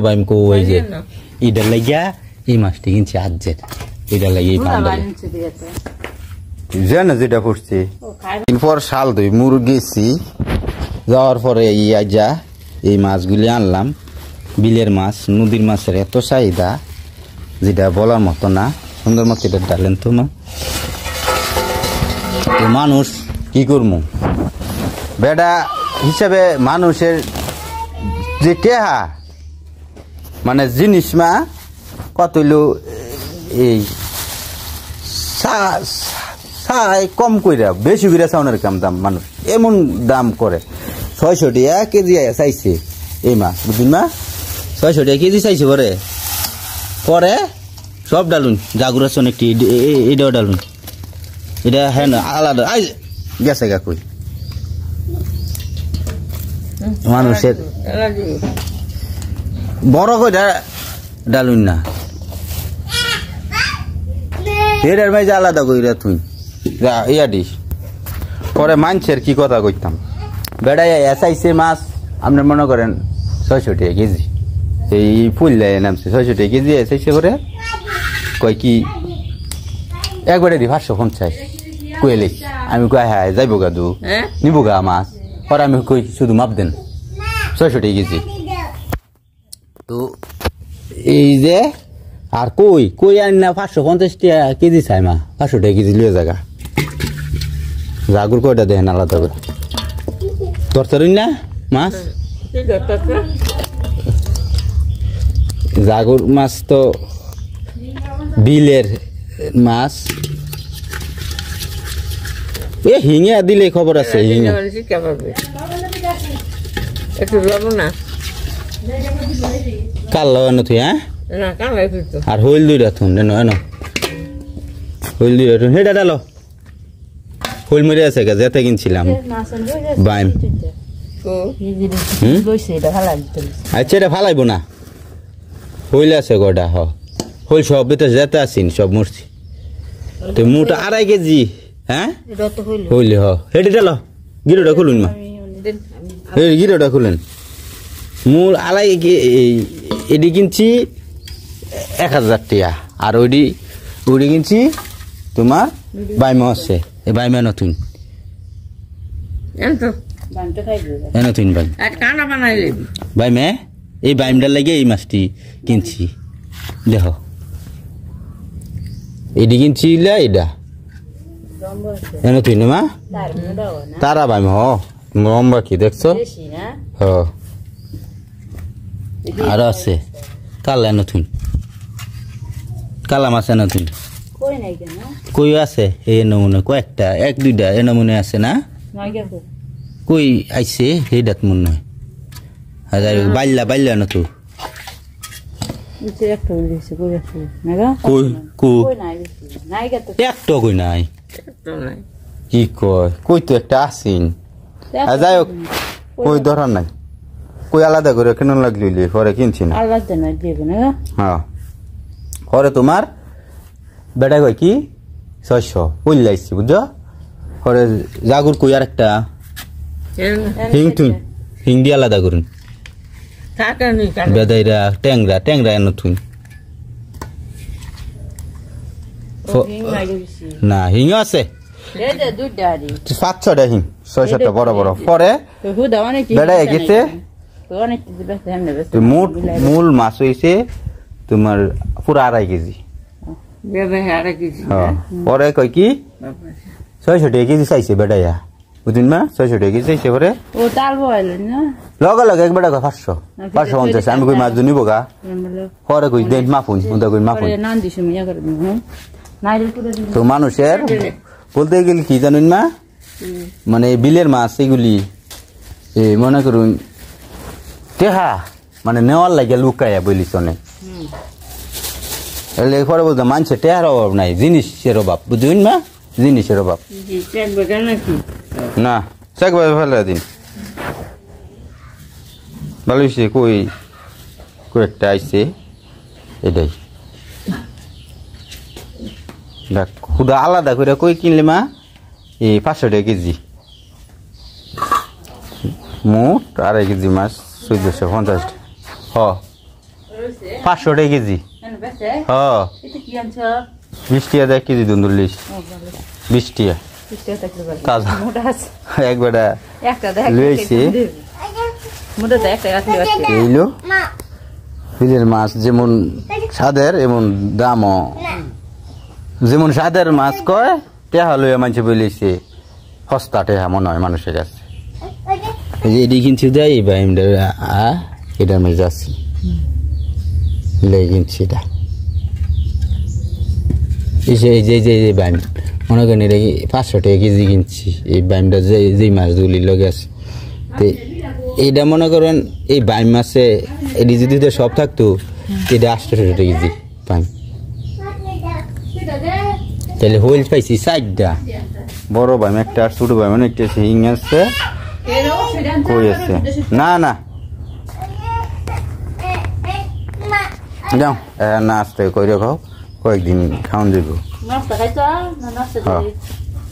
বাইম কো ওই যে ইডার লাগিয়া এই মাছটি কিনছি আজকে ইডার লাগি এই পান্ডা জানা যেটা পড়ছে এরপর শাল দুই মুরগিছি যাওয়ার পরে এই আজা এই মাছগুলি আনলাম বিলের মাছ নদীর মাছের এত চাহিদা যেটা বলার মতো না সুন্দর মতো এটা ডালেন তো না মানুষ কি করবো বেটা হিসাবে মানুষের যে টেহা মানে জিনিস মা কত হইলো এই কম কইরা বেশি করে চাউনের কাম দাম মানুষ এমন দাম করে 600 টাকা কেজি চাইছে এই মাছ বুঝুন মা 600 টাকা কেজি চাইছে পরে পরে সব ডালুন জাগুরাসন একটি এটাও ডালুন এটা হ্যাঁ না আলাদা আই গেছে গা কই মানুষের বড় কইটা ডালুন না এটার মাঝে আলাদা কইরা তুই যা ইয়া দিস পরে মানছের কি কথা কইতাম বেড়াই এসাইছে মাছ আপনি মনে করেন 600 টাকা কেজি এই ফুল নামছে 600 টাকা কেজি এসাইছে করে কয় কি একবারে দি 550 কইলে আমি কই হ্যাঁ যাইব গা দু নিব গা মাছ পরে আমি কই শুধু মাপ দেন 600 টাকা কেজি তো এই যে আর কই কই আন না 550 টাকা কেজি চাই মা 500 টাকা কেজি লিয়ে জায়গা জাগুর কয়টা দেখেন আলাদা করে তরতরুন না মাছ জাগুর মাছ তো বিলের মাছ এ হিঙে দিলে খবর আছে হিঙে কাল লাগানো তুই হ্যাঁ আর হইল দুইটা থুন এনো হইল দুইটা থুন হেটা ডালো হইল মরে আছে গা যেতে কিনছিলাম বাইম আচ্ছা এটা ফালাইব না হইল আছে গোটা হ হইল সব ভিতরে যেতে আসিন সব মরছি তো মোটা 2.5 কেজি হ্যাঁ হইলে হ হেঁটে ডালো গিরোটা খুলুন মা গিরোটা খুলুন মূল আলাই এটি কিনছি 1000 টাকা আর ওইটি কিনছি তোমার বাইমা আছে এই বাইমা নতুন নতুন বাইমে এই বাইমটার লাগে এই মাছটি কিনছি দেখো এটি কিনছি এটা নতুন মা তারা বাইমা হ লম্বা কি দেখছো হ আর আছে কালা নতুন কালা মাছ নতুন কই আছে এই নমুনা কয়েকটা 1-2টা এই নমুনা আছে না কই আইছে সেইটাত মনে হয় হাজার বাইল্লা না তো একটা কই নাই কি কয় কই তো একটা আসিন যাই হোক কই ধরার নাই কই আলাদা করে কেন লাগলি পরে কিনছি না হ্যাঁ পরে তোমার বেটা কয় কি 600 কই লাইছি বুঝছো পরে জাগুর কই আর একটা হিং দিয়ে আলাদা করুন বেদাইরা ট্যাংরা এনে থুন না হিং আছে 5-6টা হিং 6-7টা বড় বড় পরে বেড়াই গেছে মূল মাছ হয়েছে তোমার পুরো 2.5 কেজি পরে কয় কি 600 টাকা কেজি চাইছে বেড়াইয়া বুঝুন মা 600 টাকা কেজি চাইছে পরে লগে একবার 550 আমি কই মাছ নিব গা পরে কই দেন মাফুন তো মানুষের বলতে গেলে কি জানুন মা মানে বিলের মাছ এগুলি মনে করুন টেহা মানে নেওয়ার লাগে লুকায়া বলিস অনেক পরে বলতো মানুষের টেহার অভাব নাই জিনিসের অভাব বুঝুন মা জিনিসের অভাব না চেক ভালো দিন ভালো হয়েছে কই কয়েকটা আইছে এটাই দেখ খুদা আলাদা করে কই কিনলে মা এই 500 টাকা কেজি মোট 2.5 কেজি মাছ 1450 হ 500 টাকা কেজি হ্যাঁ 20 টাকা দেয় কেজি দুন্দুলিশ 20 টাকা তাজা একবার লইছি এইলো বিলের মাছ যেমন স্বাদের এমন দামও যেমন স্বাদের মাছ কয় টেহা লইয়া মানুষে বলেছে সস্তা টেহা মনে হয় মানুষের কাছে এই যে এটি কিনছি দেয় বা এটার মধ্যে যাচ্ছি লে কিনছি এটা এই যে বাইম মনে করেন এটা 500 টাকা কেজি কিনছি এই বাইমটা যেই মাছগুলি লগে আছে তো এইটা মনে করেন এই বাইম মাছে এটি যদি সব থাকতো এটা 800 টাকা কেজি বাইম তাহলে হোল পাইছি 4টা বড় বাইম একটা আর ছোট বাইম একটা হিং আছে কই আছে না না যাও নাস্তা করে খাও কয়েকদিন খাওয়ান দেবো